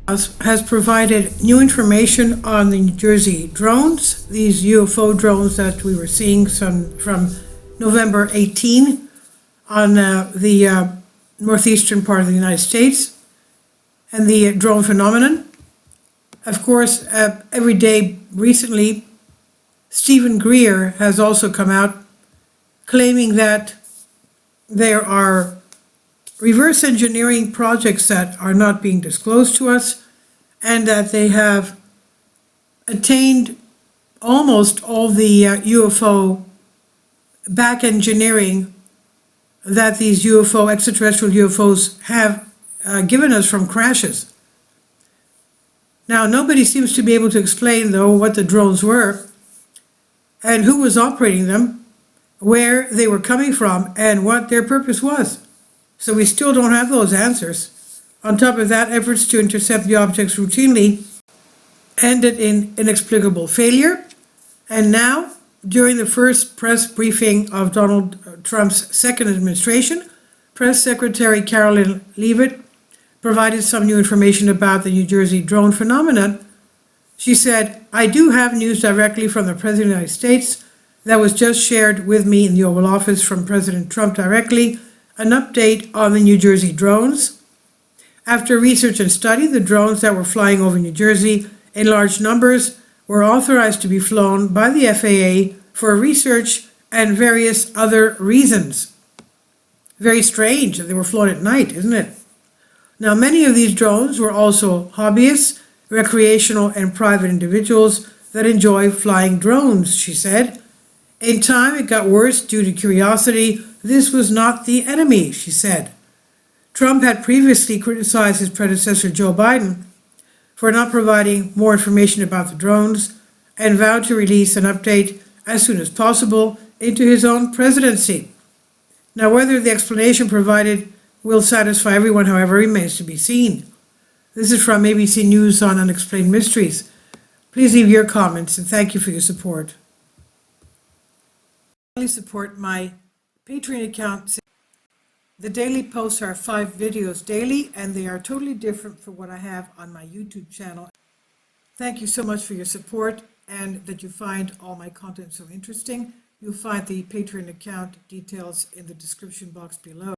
has provided new information on the New Jersey drones, these UFO drones that we were seeing from November 18 on the northeastern part of the United States, and the drone phenomenon. Of course, every day recently, Stephen Greer has also come out claiming that there are reverse engineering projects that are not being disclosed to us, and that they have attained almost all the UFO back engineering that these UFO, extraterrestrial UFOs, have given us from crashes. Now, nobody seems to be able to explain, though, what the drones were and who was operating them, where they were coming from, and what their purpose was. So we still don't have those answers. On top of that, efforts to intercept the objects routinely ended in inexplicable failure. And now, during the first press briefing of Donald Trump's second administration, Press Secretary Carolyn Leavitt provided some new information about the New Jersey drone phenomenon. She said, "I do have news directly from the President of the United States that was just shared with me in the Oval Office from President Trump directly, an update on the New Jersey drones. After research and study, the drones that were flying over New Jersey in large numbers were authorized to be flown by the FAA for research and various other reasons." Very strange that they were flown at night, isn't it? Now, many of these drones were also hobbyists, recreational and private individuals that enjoy flying drones, she said. In time, it got worse due to curiosity. This was not the enemy, she said. Trump had previously criticized his predecessor, Joe Biden, for not providing more information about the drones and vowed to release an update as soon as possible into his own presidency. Now, whether the explanation provided will satisfy everyone, however, remains to be seen. This is from ABC News on Unexplained Mysteries. Please leave your comments, and thank you for your support. Please support my Patreon account. The daily posts are 5 videos daily, and they are totally different from what I have on my YouTube channel. Thank you so much for your support, and that you find all my content so interesting. You'll find the Patreon account details in the description box below.